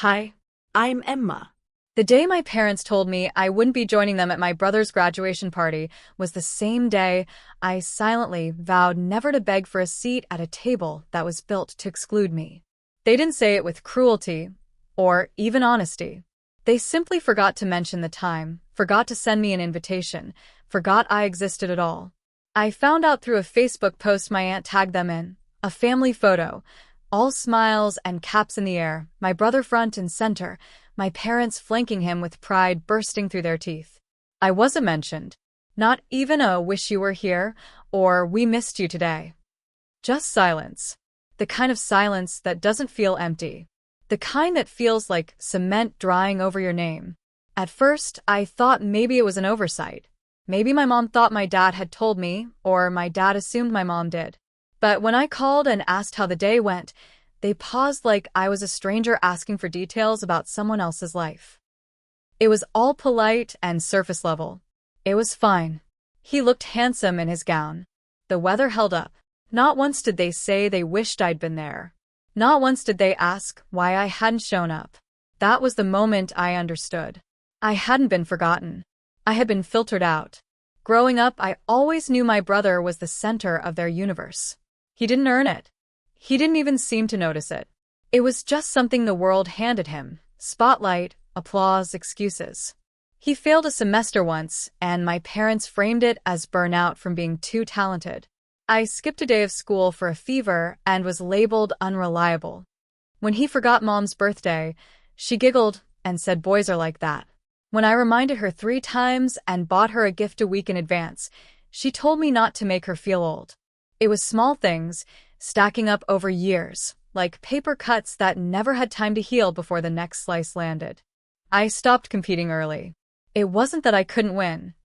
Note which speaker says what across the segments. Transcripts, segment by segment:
Speaker 1: Hi, I'm Emma.
Speaker 2: The day my parents told me I wouldn't be joining them at my brother's graduation party was the same day I silently vowed never to beg for a seat at a table that was built to exclude me. They didn't say it with cruelty or even honesty. They simply forgot to mention the time, forgot to send me an invitation, forgot I existed at all. I found out through a Facebook post my aunt tagged them in, a family photo, all smiles and caps in the air, my brother front and center, my parents flanking him with pride bursting through their teeth. I wasn't mentioned. Not even a "wish you were here" or "we missed you today." Just silence. The kind of silence that doesn't feel empty. The kind that feels like cement drying over your name. At first, I thought maybe it was an oversight. Maybe my mom thought my dad had told me, or my dad assumed my mom did. But when I called and asked how the day went, they paused like I was a stranger asking for details about someone else's life. It was all polite and surface level. It was fine. He looked handsome in his gown. The weather held up. Not once did they say they wished I'd been there. Not once did they ask why I hadn't shown up. That was the moment I understood. I hadn't been forgotten. I had been filtered out. Growing up, I always knew my brother was the center of their universe. He didn't earn it. He didn't even seem to notice it. It was just something the world handed him. Spotlight, applause, excuses. He failed a semester once, and my parents framed it as burnout from being too talented. I skipped a day of school for a fever and was labeled unreliable. When he forgot Mom's birthday, she giggled and said boys are like that. When I reminded her 3 times and bought her a gift a week in advance, she told me not to make her feel old. It was small things, stacking up over years, like paper cuts that never had time to heal before the next slice landed. I stopped competing early. It wasn't that I couldn't win.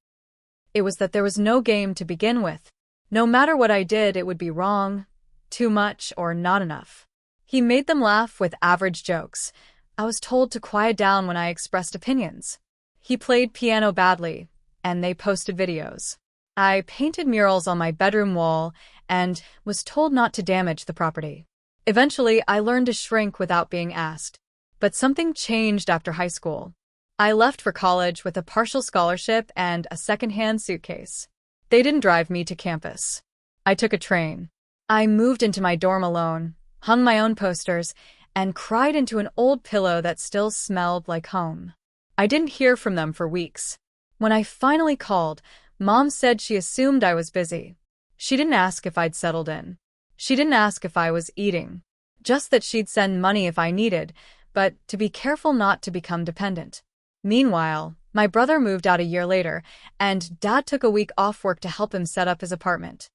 Speaker 2: It was that there was no game to begin with. No matter what I did, it would be wrong, too much, or not enough. He made them laugh with average jokes. I was told to quiet down when I expressed opinions. He played piano badly, and they posted videos. I painted murals on my bedroom wall and was told not to damage the property. Eventually, I learned to shrink without being asked. But something changed after high school. I left for college with a partial scholarship and a secondhand suitcase. They didn't drive me to campus. I took a train. I moved into my dorm alone, hung my own posters, and cried into an old pillow that still smelled like home. I didn't hear from them for weeks. When I finally called, Mom said she assumed I was busy. She didn't ask if I'd settled in. She didn't ask if I was eating. Just that she'd send money if I needed, but to be careful not to become dependent. Meanwhile, my brother moved out a year later, and Dad took a week off work to help him set up his apartment.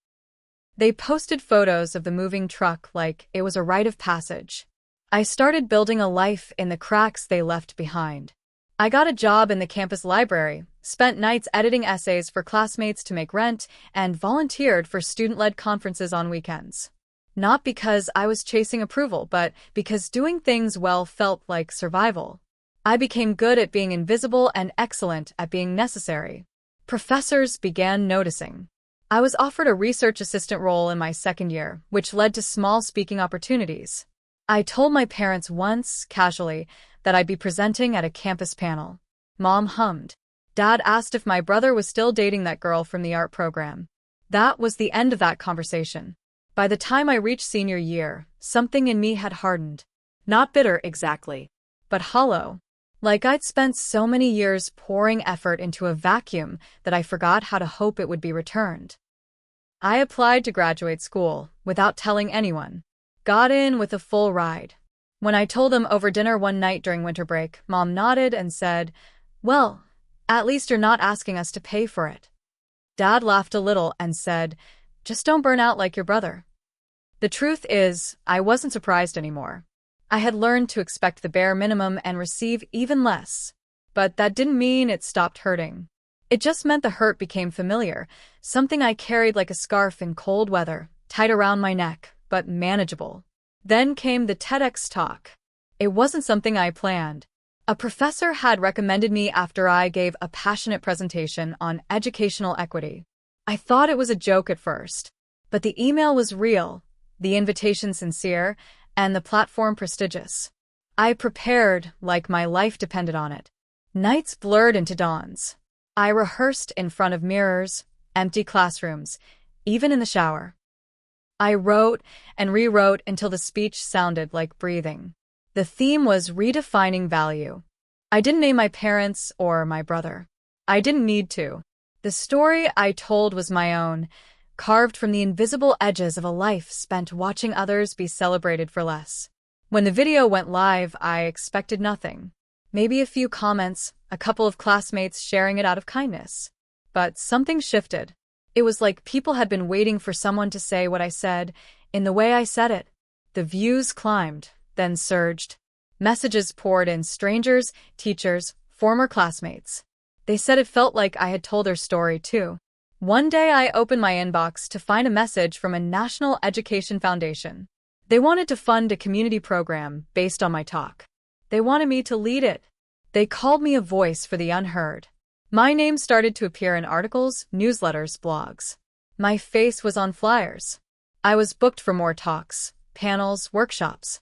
Speaker 2: They posted photos of the moving truck like it was a rite of passage. I started building a life in the cracks they left behind. I got a job in the campus library, spent nights editing essays for classmates to make rent, and volunteered for student-led conferences on weekends. Not because I was chasing approval, but because doing things well felt like survival. I became good at being invisible and excellent at being necessary. Professors began noticing. I was offered a research assistant role in my second year, which led to small speaking opportunities. I told my parents once, casually, that I'd be presenting at a campus panel. Mom hummed. Dad asked if my brother was still dating that girl from the art program. That was the end of that conversation. By the time I reached senior year, something in me had hardened. Not bitter exactly, but hollow. Like I'd spent so many years pouring effort into a vacuum that I forgot how to hope it would be returned. I applied to graduate school without telling anyone. Got in with a full ride. When I told them over dinner one night during winter break, Mom nodded and said, "Well, at least you're not asking us to pay for it." Dad laughed a little and said, "Just don't burn out like your brother." The truth is, I wasn't surprised anymore. I had learned to expect the bare minimum and receive even less. But that didn't mean it stopped hurting. It just meant the hurt became familiar, something I carried like a scarf in cold weather, tight around my neck, but manageable. Then came the TEDx talk. It wasn't something I planned. A professor had recommended me after I gave a passionate presentation on educational equity. I thought it was a joke at first, but the email was real, the invitation sincere, and the platform prestigious. I prepared like my life depended on it. Nights blurred into dawns. I rehearsed in front of mirrors, empty classrooms, even in the shower. I wrote and rewrote until the speech sounded like breathing. The theme was redefining value. I didn't name my parents or my brother. I didn't need to. The story I told was my own, carved from the invisible edges of a life spent watching others be celebrated for less. When the video went live, I expected nothing. Maybe a few comments, a couple of classmates sharing it out of kindness. But something shifted. It was like people had been waiting for someone to say what I said, in the way I said it. The views climbed, then surged. Messages poured in, strangers, teachers, former classmates. They said it felt like I had told their story too. One day I opened my inbox to find a message from a National Education Foundation. They wanted to fund a community program based on my talk. They wanted me to lead it. They called me a voice for the unheard. My name started to appear in articles, newsletters, blogs. My face was on flyers. I was booked for more talks, panels, workshops.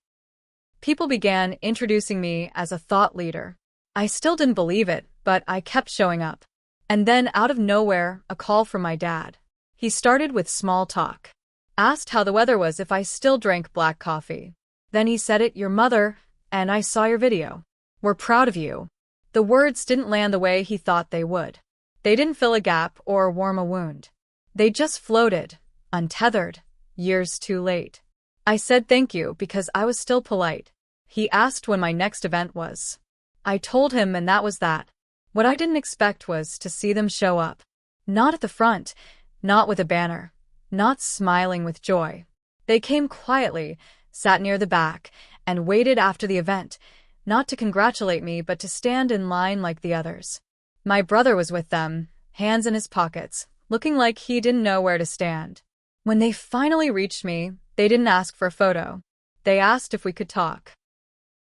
Speaker 2: People began introducing me as a thought leader. I still didn't believe it, but I kept showing up. And then, out of nowhere, a call from my dad. He started with small talk. Asked how the weather was, if I still drank black coffee. Then he said it, "Your mother, and I saw your video. We're proud of you." The words didn't land the way he thought they would. They didn't fill a gap or warm a wound. They just floated, untethered, years too late. I said thank you because I was still polite. He asked when my next event was. I told him, and that was that. What I didn't expect was to see them show up. Not at the front, not with a banner, not smiling with joy. They came quietly, sat near the back, and waited after the event, not to congratulate me but to stand in line like the others. My brother was with them, hands in his pockets, looking like he didn't know where to stand. When they finally reached me, they didn't ask for a photo. They asked if we could talk.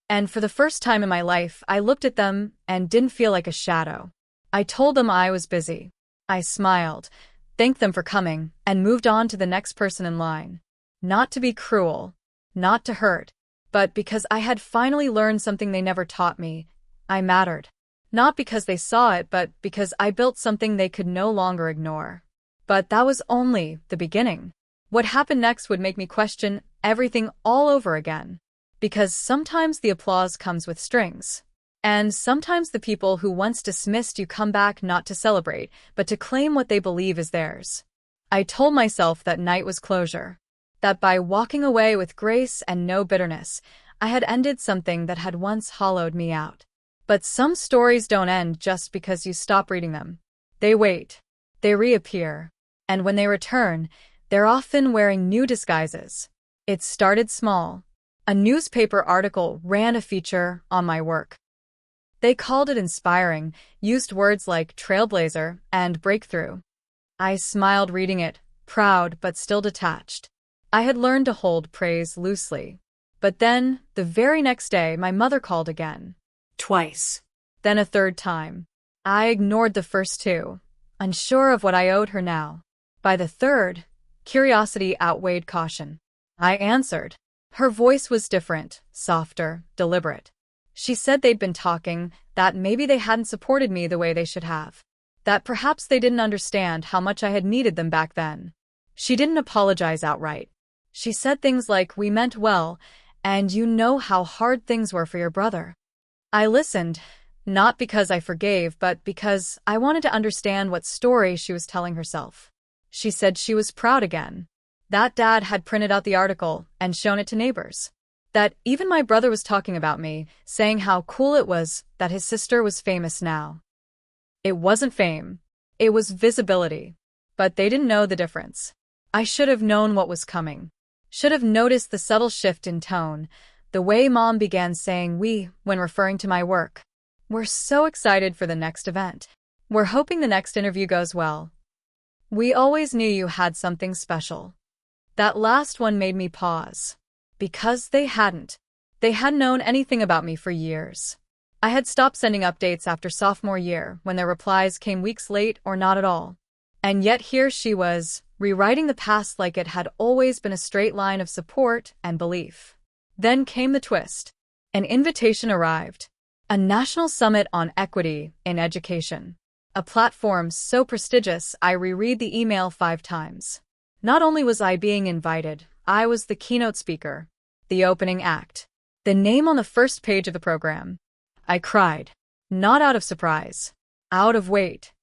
Speaker 2: And for the first time in my life, I looked at them and didn't feel like a shadow. I told them I was busy. I smiled, thanked them for coming, and moved on to the next person in line. Not to be cruel, not to hurt, but because I had finally learned something they never taught me. I mattered. Not because they saw it, but because I built something they could no longer ignore. But that was only the beginning. What happened next would make me question everything all over again. Because sometimes the applause comes with strings. And sometimes the people who once dismissed you come back not to celebrate, but to claim what they believe is theirs. I told myself that night was closure. That by walking away with grace and no bitterness, I had ended something that had once hollowed me out. But some stories don't end just because you stop reading them. They wait. They reappear. And when they return, they're often wearing new disguises. It started small. A newspaper article ran a feature on my work. They called it inspiring, used words like trailblazer and breakthrough. I smiled reading it, proud but still detached. I had learned to hold praise loosely. But then, the very next day, my mother called again.
Speaker 1: Twice.
Speaker 2: Then a third time. I ignored the first two, unsure of what I owed her now. By the third, curiosity outweighed caution. I answered. Her voice was different, softer, deliberate. She said they'd been talking, that maybe they hadn't supported me the way they should have. That perhaps they didn't understand how much I had needed them back then. She didn't apologize outright. She said things like, "We meant well, and you know how hard things were for your brother." I listened, not because I forgave, but because I wanted to understand what story she was telling herself. She said she was proud again. That dad had printed out the article and shown it to neighbors. That even my brother was talking about me, saying how cool it was that his sister was famous now. It wasn't fame. It was visibility. But they didn't know the difference. I should have known what was coming. Should have noticed the subtle shift in tone, the way Mom began saying "we" when referring to my work. "We're so excited for the next event. We're hoping the next interview goes well. We always knew you had something special." That last one made me pause. Because they hadn't. They hadn't known anything about me for years. I had stopped sending updates after sophomore year when their replies came weeks late or not at all. And yet here she was, rewriting the past like it had always been a straight line of support and belief. Then came the twist. An invitation arrived. A national summit on equity in education. A platform so prestigious I reread the email 5 times. Not only was I being invited, I was the keynote speaker. The opening act. The name on the first page of the program. I cried. Not out of surprise. Out of weight.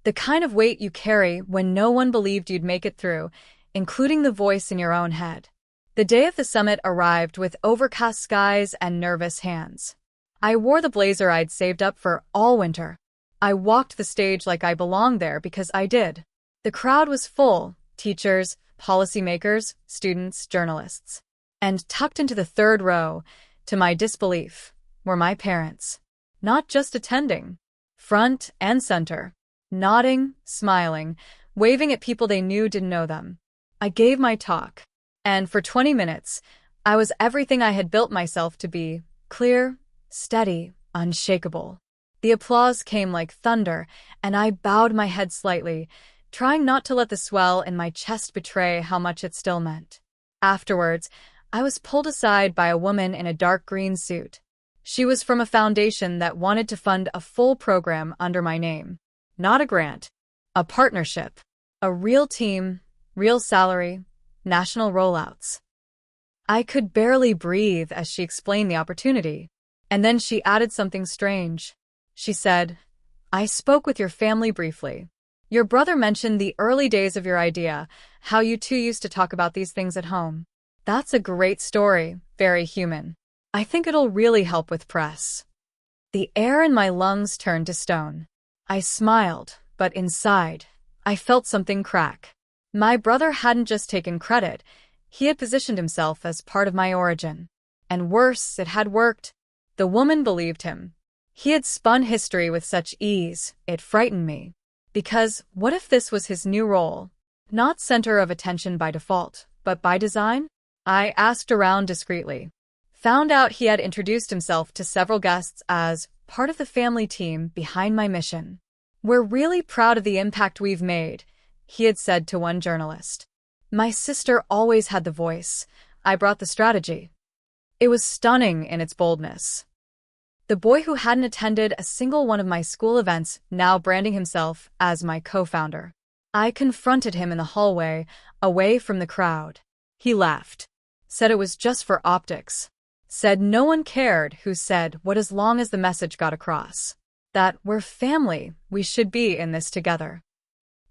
Speaker 2: The kind of weight you carry when no one believed you'd make it through, including the voice in your own head. The day of the summit arrived with overcast skies and nervous hands. I wore the blazer I'd saved up for all winter. I walked the stage like I belonged there because I did. The crowd was full, teachers, policymakers, students, journalists. And tucked into the third row, to my disbelief, were my parents. Not just attending. Front and center. Nodding, smiling, waving at people they knew didn't know them. I gave my talk. And for 20 minutes, I was everything I had built myself to be. Clear, steady, unshakable. The applause came like thunder, and I bowed my head slightly, trying not to let the swell in my chest betray how much it still meant. Afterwards, I was pulled aside by a woman in a dark green suit. She was from a foundation that wanted to fund a full program under my name. Not a grant. A partnership. A real team, real salary, national rollouts. I could barely breathe as she explained the opportunity. And then she added something strange. She said, "I spoke with your family briefly. Your brother mentioned the early days of your idea, how you two used to talk about these things at home. That's a great story, very human. I think it'll really help with press." The air in my lungs turned to stone. I smiled, but inside, I felt something crack. My brother hadn't just taken credit, he had positioned himself as part of my origin. And worse, it had worked. The woman believed him. He had spun history with such ease, it frightened me. Because what if this was his new role? Not center of attention by default, but by design? I asked around discreetly. Found out he had introduced himself to several guests as part of the family team behind my mission. "We're really proud of the impact we've made," he had said to one journalist. My sister always had the voice. I brought the strategy. It was stunning in its boldness. The boy who hadn't attended a single one of my school events now branding himself as my co-founder. I confronted him in the hallway, away from the crowd. He laughed. Said it was just for optics. Said no one cared who said what as long as the message got across. That we're family, we should be in this together.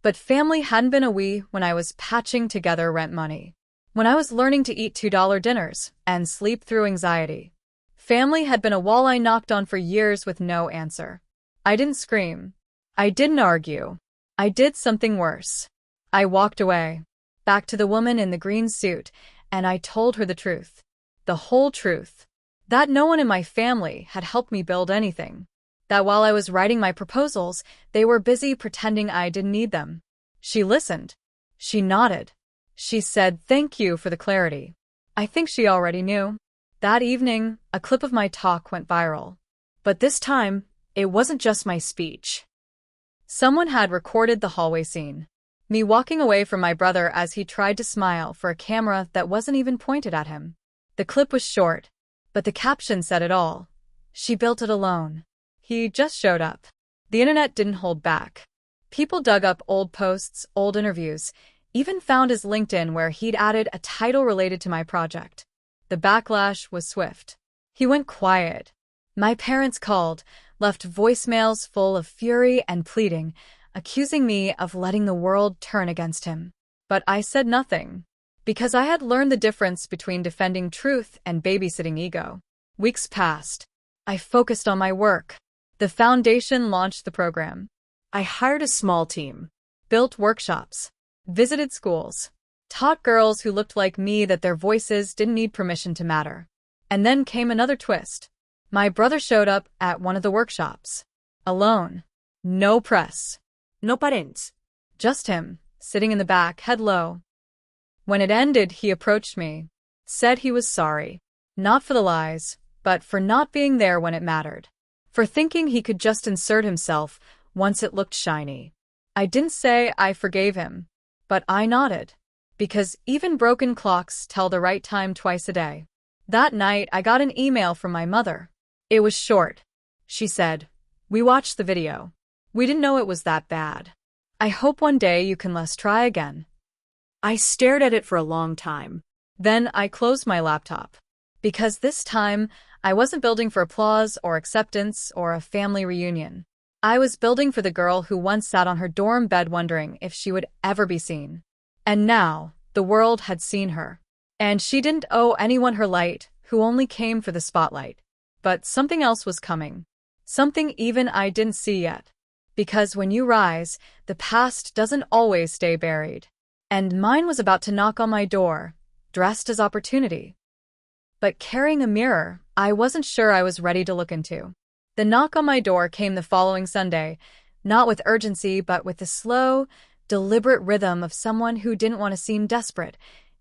Speaker 2: But family hadn't been a we when I was patching together rent money. When I was learning to eat $2 dinners and sleep through anxiety. Family had been a wall I knocked on for years with no answer. I didn't scream. I didn't argue. I did something worse. I walked away. Back to the woman in the green suit, and I told her the truth. The whole truth. That no one in my family had helped me build anything. That while I was writing my proposals, they were busy pretending I didn't need them. She listened. She nodded. She said thank you for the clarity. I think she already knew. That evening, a clip of my talk went viral. But this time, it wasn't just my speech. Someone had recorded the hallway scene. Me walking away from my brother as he tried to smile for a camera that wasn't even pointed at him. The clip was short, but the caption said it all. She built it alone. He just showed up. The internet didn't hold back. People dug up old posts, old interviews, even found his LinkedIn where he'd added a title related to my project. The backlash was swift. He went quiet. My parents called, left voicemails full of fury and pleading, accusing me of letting the world turn against him. But I said nothing, because I had learned the difference between defending truth and babysitting ego. Weeks passed. I focused on my work. The foundation launched the program. I hired a small team, built workshops, visited schools, taught girls who looked like me that their voices didn't need permission to matter. And then came another twist. My brother showed up at one of the workshops. Alone. No press.
Speaker 1: No parents.
Speaker 2: Just him, sitting in the back, head low. When it ended, he approached me. Said he was sorry. Not for the lies, but for not being there when it mattered. For thinking he could just insert himself once it looked shiny. I didn't say I forgave him, but I nodded. Because even broken clocks tell the right time twice a day. That night, I got an email from my mother. It was short. She said, "We watched the video. We didn't know it was that bad. I hope one day you can let's try again."
Speaker 1: I stared at it for a long time.
Speaker 2: Then I closed my laptop. Because this time, I wasn't building for applause or acceptance or a family reunion. I was building for the girl who once sat on her dorm bed wondering if she would ever be seen. And now, the world had seen her. And she didn't owe anyone her light, who only came for the spotlight. But something else was coming. Something even I didn't see yet. Because when you rise, the past doesn't always stay buried. And mine was about to knock on my door, dressed as opportunity. But carrying a mirror, I wasn't sure I was ready to look into. The knock on my door came the following Sunday, not with urgency, but with the slow, deliberate rhythm of someone who didn't want to seem desperate,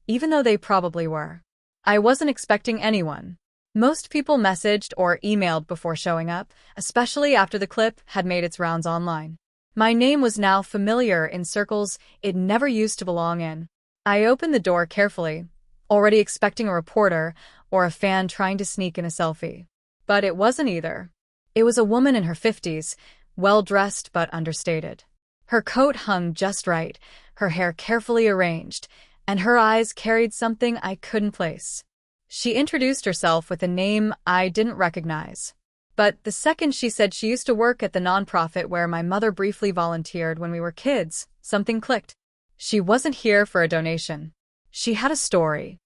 Speaker 2: even though they probably were. I wasn't expecting anyone. Most people messaged or emailed before showing up, especially after the clip had made its rounds online. My name was now familiar in circles it never used to belong in. I opened the door carefully, already expecting a reporter or a fan trying to sneak in a selfie. But it wasn't either. It was a woman in her 50s, well-dressed but understated. Her coat hung just right, her hair carefully arranged, and her eyes carried something I couldn't place. She introduced herself with a name I didn't recognize. But the second she said she used to work at the nonprofit where my mother briefly volunteered when we were kids, something clicked. She wasn't here for a donation. She had a story.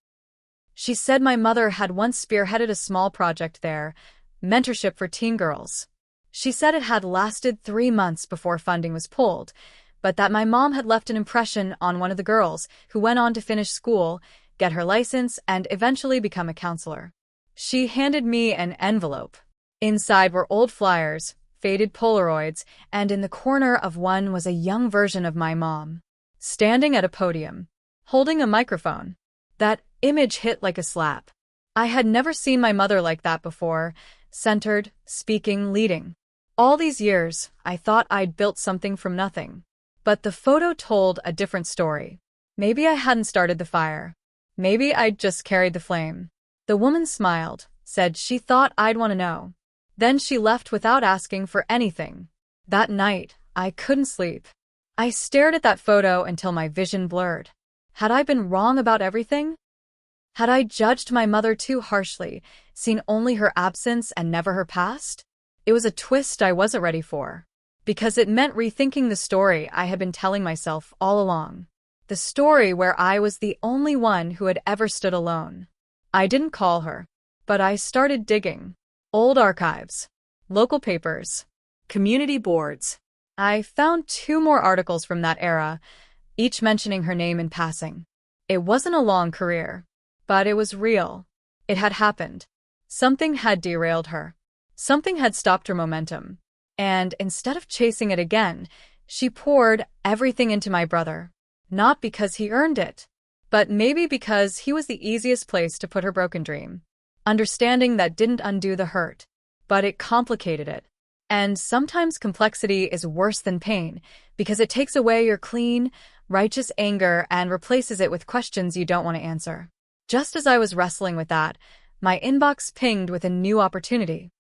Speaker 2: She said my mother had once spearheaded a small project there, mentorship for teen girls. She said it had lasted 3 months before funding was pulled, but that my mom had left an impression on one of the girls who went on to finish school, get her license, and eventually become a counselor. She handed me an envelope. Inside were old flyers, faded Polaroids, and in the corner of one was a young version of my mom, standing at a podium, holding a microphone. That image hit like a slap. I had never seen my mother like that before, centered, speaking, leading. All these years, I thought I'd built something from nothing. But the photo told a different story. Maybe I hadn't started the fire. Maybe I'd just carried the flame. The woman smiled, said she thought I'd want to know. Then she left without asking for anything. That night, I couldn't sleep. I stared at that photo until my vision blurred. Had I been wrong about everything? Had I judged my mother too harshly, seen only her absence and never her past? It was a twist I wasn't ready for, because it meant rethinking the story I had been telling myself all along. The story where I was the only one who had ever stood alone. I didn't call her, but I started digging. Old archives, local papers,
Speaker 1: Community boards.
Speaker 2: I found 2 more articles from that era, each mentioning her name in passing. It wasn't a long career, but it was real. It had happened. Something had derailed her. Something had stopped her momentum. And instead of chasing it again, she poured everything into my brother. Not because he earned it, but maybe because he was the easiest place to put her broken dream. Understanding that didn't undo the hurt, but it complicated it. And sometimes complexity is worse than pain, because it takes away your clean, righteous anger and replaces it with questions you don't want to answer. Just as I was wrestling with that, my inbox pinged with a new opportunity.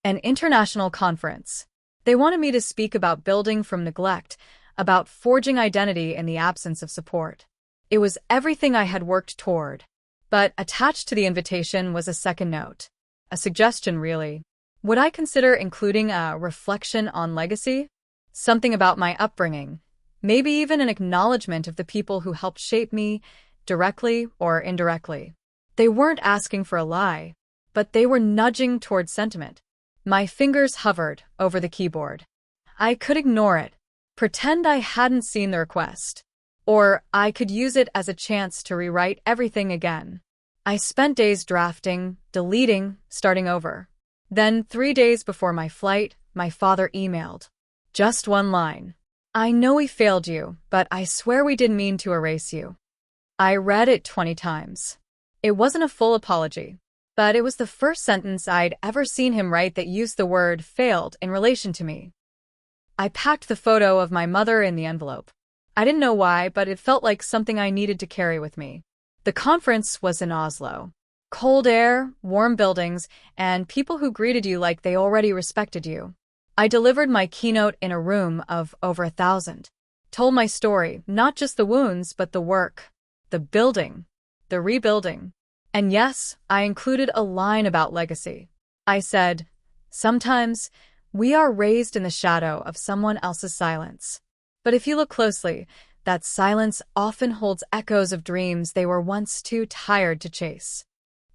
Speaker 2: An international conference. They wanted me to speak about building from neglect, about forging identity in the absence of support. It was everything I had worked toward. But attached to the invitation was a second note. A suggestion, really. Would I consider including a reflection on legacy? Something about my upbringing. Maybe even an acknowledgement of the people who helped shape me, directly or indirectly. They weren't asking for a lie, but they were nudging toward sentiment. My fingers hovered over the keyboard. I could ignore it, pretend I hadn't seen the request. Or I could use it as a chance to rewrite everything again. I spent days drafting, deleting, starting over. Then 3 days before my flight, my father emailed. Just one line. "I know we failed you, but I swear we didn't mean to erase you." I read it 20 times. It wasn't a full apology, but it was the first sentence I'd ever seen him write that used the word failed in relation to me. I packed the photo of my mother in the envelope. I didn't know why, but it felt like something I needed to carry with me. The conference was in Oslo. Cold air, warm buildings, and people who greeted you like they already respected you. I delivered my keynote in a room of over 1,000. Told my story, not just the wounds, but the work, the building, the rebuilding. And yes, I included a line about legacy. I said, sometimes we are raised in the shadow of someone else's silence. But if you look closely, that silence often holds echoes of dreams they were once too tired to chase.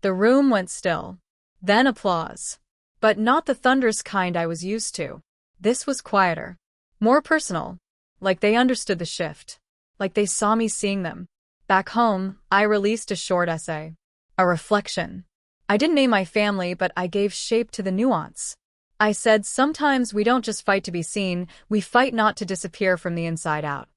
Speaker 2: The room went still. Then applause. But not the thunderous kind I was used to. This was quieter, more personal, like they understood the shift, like they saw me seeing them. Back home, I released a short essay, a reflection. I didn't name my family, but I gave shape to the nuance. I said, sometimes we don't just fight to be seen, we fight not to disappear from the inside out.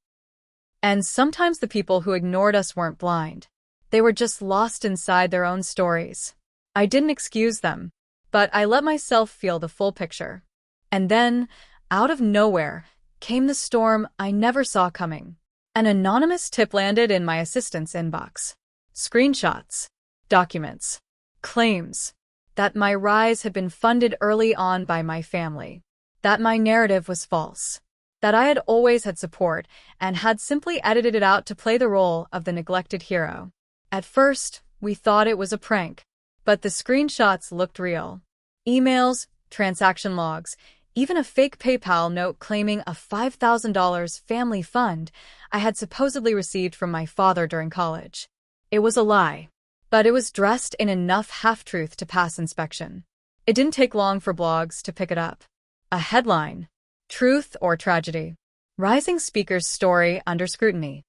Speaker 2: And sometimes the people who ignored us weren't blind. They were just lost inside their own stories. I didn't excuse them, but I let myself feel the full picture. And then, out of nowhere, came the storm I never saw coming. An anonymous tip landed in my assistant's inbox. Screenshots, documents, claims that my rise had been funded early on by my family, that my narrative was false, that I had always had support and had simply edited it out to play the role of the neglected hero. At first, we thought it was a prank, but the screenshots looked real. Emails, transaction logs, even a fake PayPal note claiming a $5,000 family fund I had supposedly received from my father during college. It was a lie, but it was dressed in enough half-truth to pass inspection. It didn't take long for blogs to pick it up. A headline: Truth or Tragedy? Rising speaker's story under scrutiny.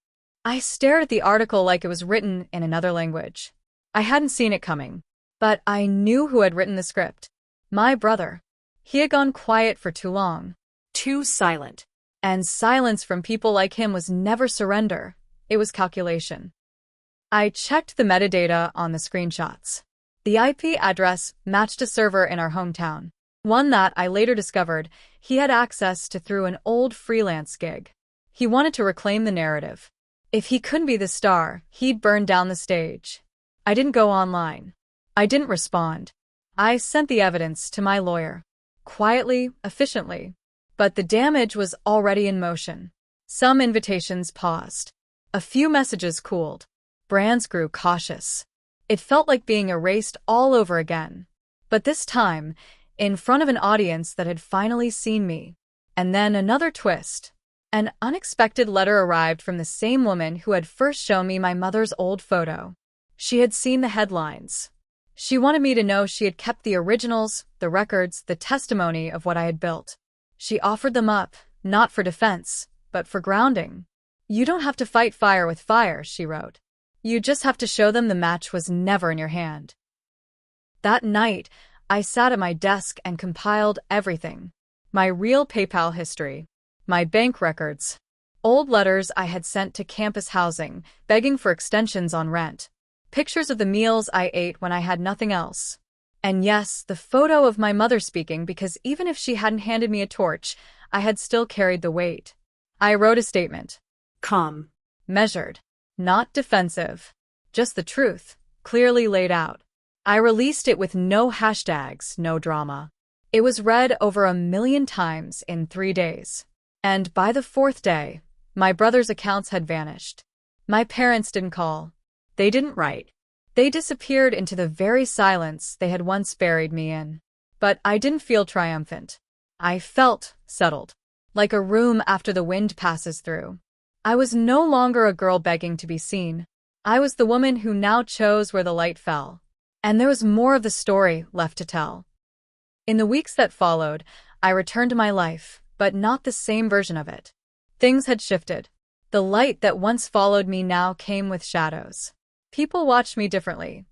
Speaker 2: I stared at the article like it was written in another language. I hadn't seen it coming, but I knew who had written the script. My brother. He had gone quiet for too long.
Speaker 1: Too silent.
Speaker 2: And silence from people like him was never surrender. It was calculation. I checked the metadata on the screenshots. The IP address matched a server in our hometown, one that I later discovered he had access to through an old freelance gig. He wanted to reclaim the narrative. If he couldn't be the star, he'd burn down the stage. I didn't go online. I didn't respond. I sent the evidence to my lawyer. Quietly, efficiently. But the damage was already in motion. Some invitations paused. A few messages cooled. Brands grew cautious. It felt like being erased all over again. But this time, in front of an audience that had finally seen me. And then another twist. An unexpected letter arrived from the same woman who had first shown me my mother's old photo. She had seen the headlines. She wanted me to know she had kept the originals, the records, the testimony of what I had built. She offered them up, not for defense, but for grounding. You don't have to fight fire with fire, she wrote. You just have to show them the match was never in your hand. That night, I sat at my desk and compiled everything. My real PayPal history, my bank records, old letters I had sent to campus housing, begging for extensions on rent, pictures of the meals I ate when I had nothing else. And yes, the photo of my mother speaking, because even if she hadn't handed me a torch, I had still carried the weight. I wrote a statement.
Speaker 1: Calm.
Speaker 2: Measured. Not defensive. Just the truth, clearly laid out. I released it with no hashtags, no drama. It was read over 1 million times in 3 days. And by the 4th day, my brother's accounts had vanished. My parents didn't call. They didn't write. They disappeared into the very silence they had once buried me in. But I didn't feel triumphant. I felt settled, like a room after the wind passes through. I was no longer a girl begging to be seen. I was the woman who now chose where the light fell. And there was more of the story left to tell. In the weeks that followed, I returned to my life, but not the same version of it. Things had shifted. The light that once followed me now came with shadows. People watched me differently,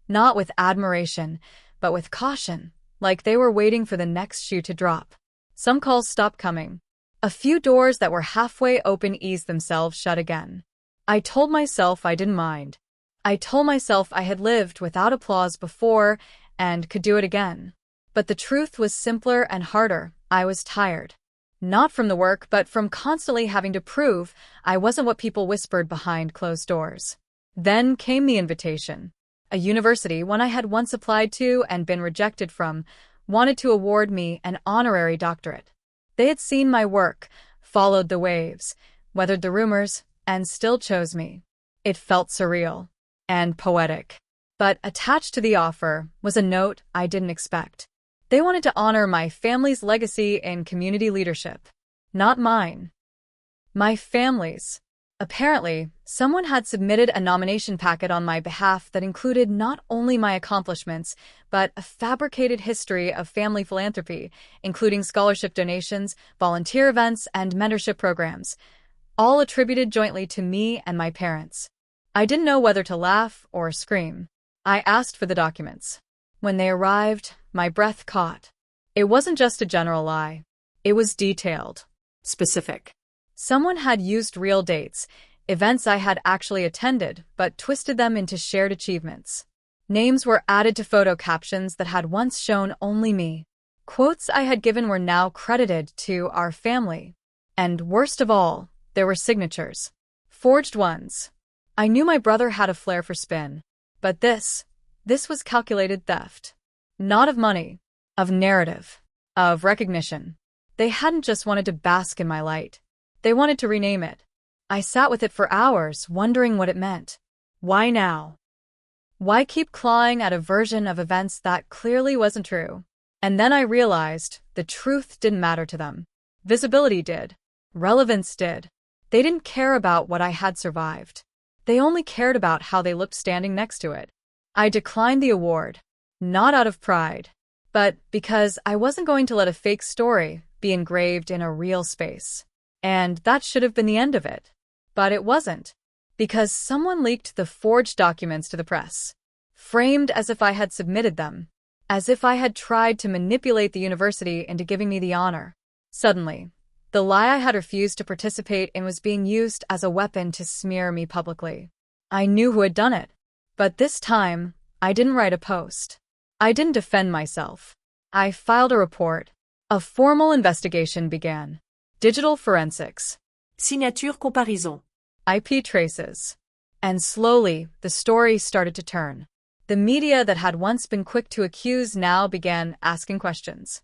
Speaker 2: not with admiration, but with caution, like they were waiting for the next shoe to drop. Some calls stopped coming. A few doors that were halfway open eased themselves shut again. I told myself I didn't mind. I told myself I had lived without applause before and could do it again. But the truth was simpler and harder. I was tired. Not from the work, but from constantly having to prove I wasn't what people whispered behind closed doors. Then came the invitation. A university, one I had once applied to and been rejected from, wanted to award me an honorary doctorate. They had seen my work, followed the waves, weathered the rumors, and still chose me. It felt surreal and poetic. But attached to the offer was a note I didn't expect. They wanted to honor my family's legacy in community leadership. Not mine. My family's. Apparently, someone had submitted a nomination packet on my behalf that included not only my accomplishments, but a fabricated history of family philanthropy, including scholarship donations, volunteer events, and mentorship programs, all attributed jointly to me and my parents. I didn't know whether to laugh or scream. I asked for the documents. When they arrived, my breath caught. It wasn't just a general lie. It was detailed.
Speaker 1: Specific.
Speaker 2: Someone had used real dates, events I had actually attended, but twisted them into shared achievements. Names were added to photo captions that had once shown only me. Quotes I had given were now credited to our family. And worst of all, there were signatures. Forged ones. I knew my brother had a flair for spin. But this was calculated theft. Not of money, of narrative, of recognition. They hadn't just wanted to bask in my light. They wanted to rename it. I sat with it for hours, wondering what it meant. Why now? Why keep clawing at a version of events that clearly wasn't true? And then I realized the truth didn't matter to them. Visibility did. Relevance did. They didn't care about what I had survived. They only cared about how they looked standing next to it. I declined the award, not out of pride, but because I wasn't going to let a fake story be engraved in a real space. And that should have been the end of it. But it wasn't, because someone leaked the forged documents to the press, framed as if I had submitted them, as if I had tried to manipulate the university into giving me the honor. Suddenly, the lie I had refused to participate in was being used as a weapon to smear me publicly. I knew who had done it, but this time, I didn't write a post. I didn't defend myself. I filed a report. A formal investigation began. Digital forensics.
Speaker 1: Signature comparaison.
Speaker 2: IP traces. And slowly, the story started to turn. The media that had once been quick to accuse now began asking questions.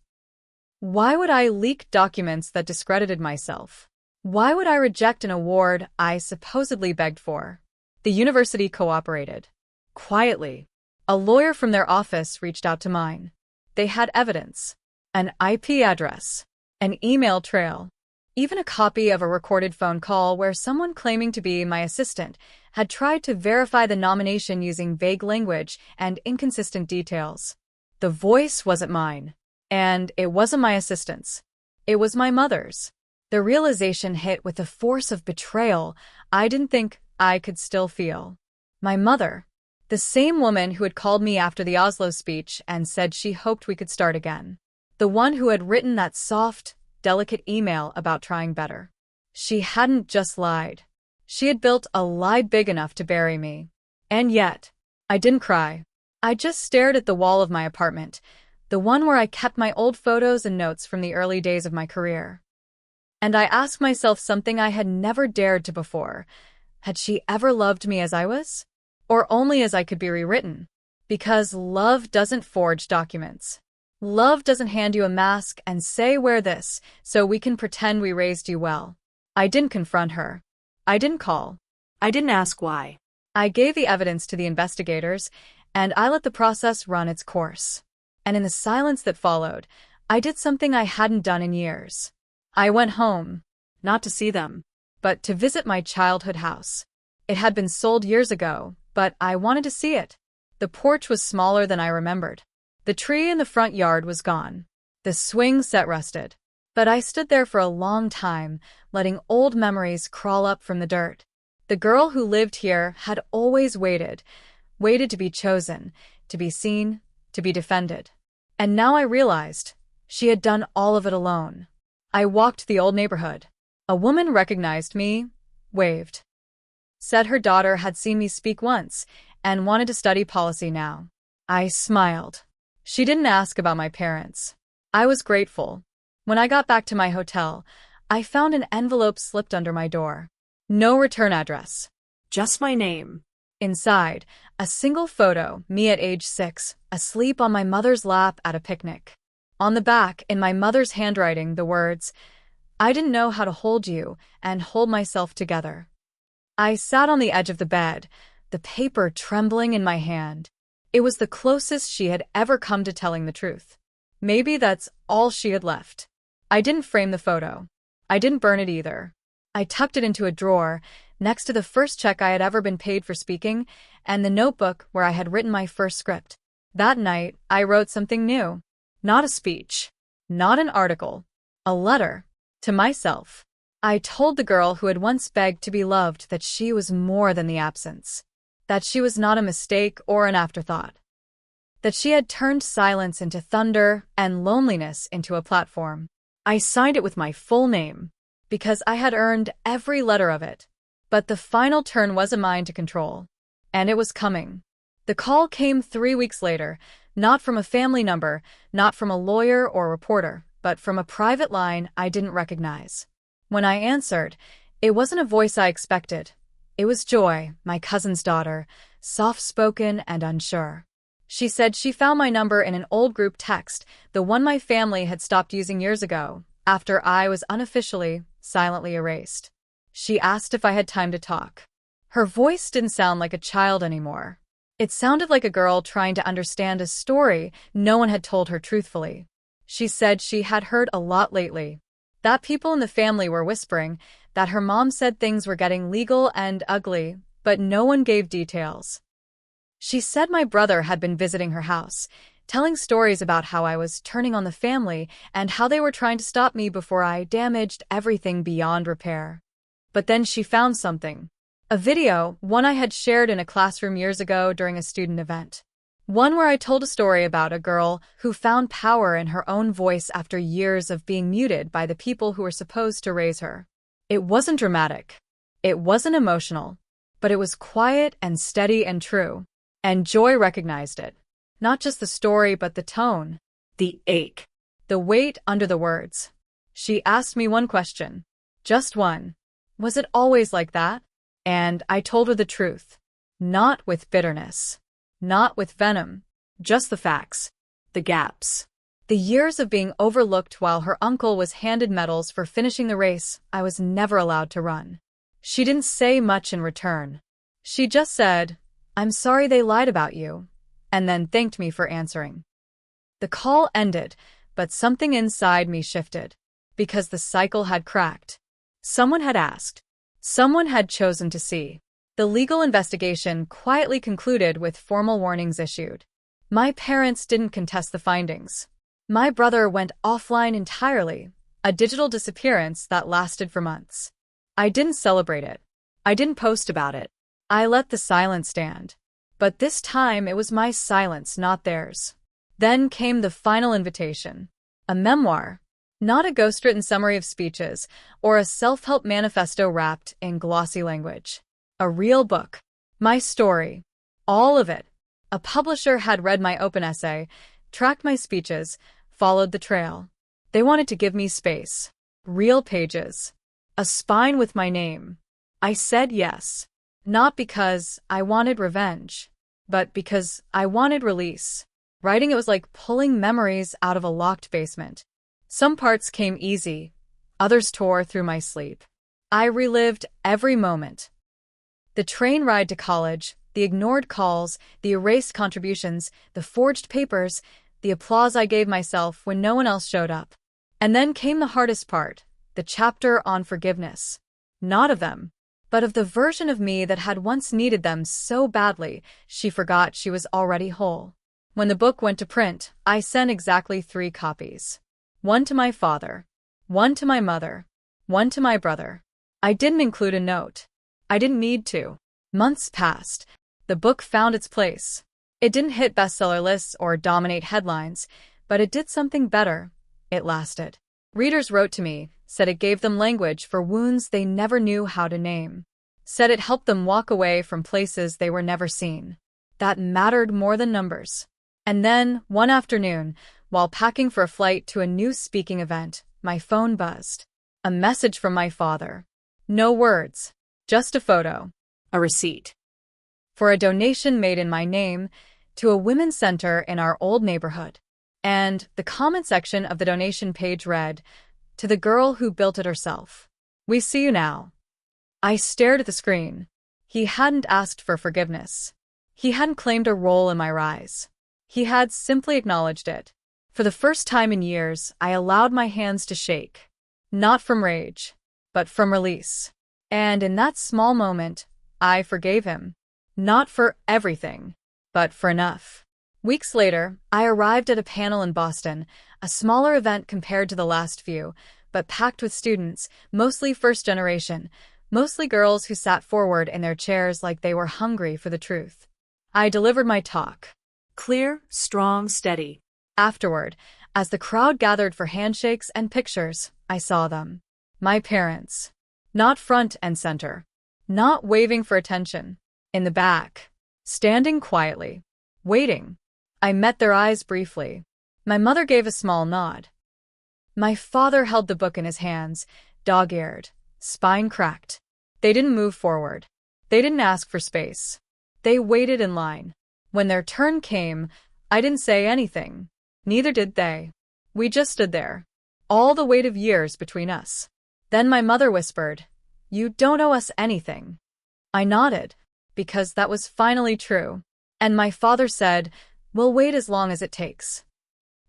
Speaker 2: Why would I leak documents that discredited myself? Why would I reject an award I supposedly begged for? The university cooperated. Quietly. A lawyer from their office reached out to mine. They had evidence. An IP address. An email trail. Even a copy of a recorded phone call where someone claiming to be my assistant had tried to verify the nomination using vague language and inconsistent details. The voice wasn't mine. And it wasn't my assistant's. It was my mother's. The realization hit with the force of betrayal I didn't think I could still feel. My mother, the same woman who had called me after the Oslo speech and said she hoped we could start again. The one who had written that soft, delicate email about trying better. She hadn't just lied. She had built a lie big enough to bury me. And yet, I didn't cry. I just stared at the wall of my apartment, the one where I kept my old photos and notes from the early days of my career. And I asked myself something I had never dared to before. Had she ever loved me as I was? Or only as I could be rewritten? Because love doesn't forge documents. Love doesn't hand you a mask and say, wear this, so we can pretend we raised you well. I didn't confront her. I didn't call.
Speaker 1: I didn't ask why.
Speaker 2: I gave the evidence to the investigators, and I let the process run its course. And in the silence that followed, I did something I hadn't done in years. I went home.
Speaker 1: Not to see them,
Speaker 2: but to visit my childhood house. It had been sold years ago, but I wanted to see it. The porch was smaller than I remembered. The tree in the front yard was gone. The swing set rusted. But I stood there for a long time, letting old memories crawl up from the dirt. The girl who lived here had always waited to be chosen, to be seen, to be defended. And now I realized she had done all of it alone. I walked the old neighborhood. A woman recognized me, waved. Said her daughter had seen me speak once and wanted to study policy now. I smiled. She didn't ask about my parents. I was grateful. When I got back to my hotel, I found an envelope slipped under my door. No return address.
Speaker 1: Just my name.
Speaker 2: Inside, a single photo, me at age 6, asleep on my mother's lap at a picnic. On the back, in my mother's handwriting, the words, "I didn't know how to hold you and hold myself together." I sat on the edge of the bed, the paper trembling in my hand. It was the closest she had ever come to telling the truth. Maybe that's all she had left. I didn't frame the photo. I didn't burn it either. I tucked it into a drawer, next to the first check I had ever been paid for speaking, and the notebook where I had written my first script. That night, I wrote something new. Not a speech. Not an article. A letter. To myself. I told the girl who had once begged to be loved that she was more than the absence. That she was not a mistake or an afterthought. That she had turned silence into thunder and loneliness into a platform. I signed it with my full name, because I had earned every letter of it. But the final turn wasn't mine to control. And it was coming. The call came 3 weeks later, not from a family number, not from a lawyer or reporter, but from a private line I didn't recognize. When I answered, it wasn't a voice I expected. It was Joy, my cousin's daughter, soft-spoken and unsure. She said she found my number in an old group text, the one my family had stopped using years ago, after I was unofficially, silently erased. She asked if I had time to talk. Her voice didn't sound like a child anymore. It sounded like a girl trying to understand a story no one had told her truthfully. She said she had heard a lot lately. That people in the family were whispering, that her mom said things were getting legal and ugly, but no one gave details. She said my brother had been visiting her house, telling stories about how I was turning on the family and how they were trying to stop me before I damaged everything beyond repair. But then she found something. A video, one I had shared in a classroom years ago during a student event. One where I told a story about a girl who found power in her own voice after years of being muted by the people who were supposed to raise her. It wasn't dramatic. It wasn't emotional. But it was quiet and steady and true. And Joy recognized it. Not just the story, but the tone. The ache. The weight under the words. She asked me one question. Just one. Was it always like that? And I told her the truth. Not with bitterness. Not with venom. Just the facts. The gaps. The years of being overlooked while her uncle was handed medals for finishing the race I was never allowed to run. She didn't say much in return. She just said, "I'm sorry they lied about you," and then thanked me for answering. The call ended, but something inside me shifted. Because the cycle had cracked. Someone had asked. Someone had chosen to see. The legal investigation quietly concluded with formal warnings issued. My parents didn't contest the findings. My brother went offline entirely, a digital disappearance that lasted for months. I didn't celebrate it. I didn't post about it. I let the silence stand. But this time it was my silence, not theirs. Then came the final invitation. A memoir. Not a ghostwritten summary of speeches, or a self-help manifesto wrapped in glossy language. A real book. My story. All of it. A publisher had read my open essay, tracked my speeches, followed the trail. They wanted to give me space. Real pages. A spine with my name. I said yes. Not because I wanted revenge, but because I wanted release. Writing it was like pulling memories out of a locked basement. Some parts came easy, others tore through my sleep. I relived every moment. The train ride to college, the ignored calls, the erased contributions, the forged papers, the applause I gave myself when no one else showed up. And then came the hardest part, the chapter on forgiveness. Not of them, but of the version of me that had once needed them so badly she forgot she was already whole. When the book went to print, I sent exactly 3 copies. One to my father, one to my mother, one to my brother. I didn't include a note. I didn't need to. Months passed. The book found its place. It didn't hit bestseller lists or dominate headlines, but it did something better. It lasted. Readers wrote to me, said it gave them language for wounds they never knew how to name. Said it helped them walk away from places they were never seen. That mattered more than numbers. And then, one afternoon, while packing for a flight to a new speaking event, my phone buzzed. A message from my father. No words. Just a photo.
Speaker 1: A receipt.
Speaker 2: for a donation made in my name to a women's center in our old neighborhood. And the comment section of the donation page read, "To the girl who built it herself. We see you now." I stared at the screen. He hadn't asked for forgiveness. He hadn't claimed a role in my rise. He had simply acknowledged it. For the first time in years, I allowed my hands to shake. Not from rage, but from release. And in that small moment, I forgave him. Not for everything, but for enough. Weeks later, I arrived at a panel in Boston, a smaller event compared to the last few, but packed with students, mostly first generation, mostly girls who sat forward in their chairs like they were hungry for the truth. I delivered my talk.
Speaker 1: Clear, strong, steady.
Speaker 2: Afterward, as the crowd gathered for handshakes and pictures, I saw them. My parents. Not front and center. Not waving for attention. In the back. Standing quietly. Waiting. I met their eyes briefly. My mother gave a small nod. My father held the book in his hands, dog-eared, spine cracked. They didn't move forward. They didn't ask for space. They waited in line. When their turn came, I didn't say anything. Neither did they. We just stood there. All the weight of years between us. Then my mother whispered, "You don't owe us anything." I nodded, because that was finally true. And my father said, "We'll wait as long as it takes."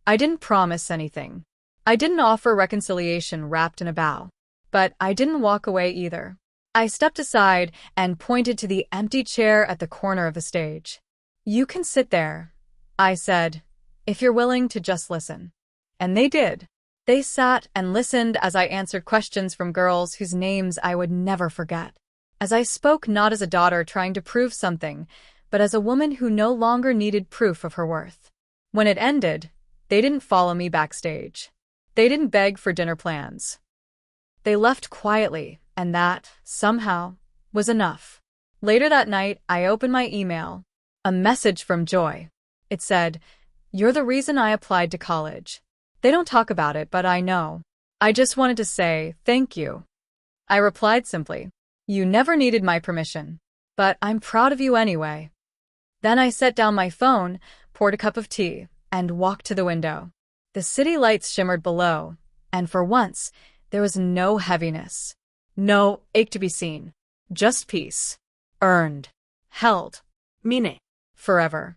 Speaker 2: I didn't promise anything. I didn't offer reconciliation wrapped in a bow. But I didn't walk away either. I stepped aside and pointed to the empty chair at the corner of the stage. "You can sit there," I said, "if you're willing to just listen." And they did. They sat and listened as I answered questions from girls whose names I would never forget. As I spoke not as a daughter trying to prove something, but as a woman who no longer needed proof of her worth. When it ended, they didn't follow me backstage. They didn't beg for dinner plans. They left quietly, and that, somehow, was enough. Later that night, I opened my email. A message from Joy. It said, "You're the reason I applied to college. They don't talk about it, but I know. I just wanted to say thank you." I replied simply, "You never needed my permission, but I'm proud of you anyway." Then I set down my phone, poured a cup of tea, and walked to the window. The city lights shimmered below, and for once, there was no heaviness. No ache to be seen. Just peace. Earned. Held.
Speaker 1: Meaning.
Speaker 2: Forever.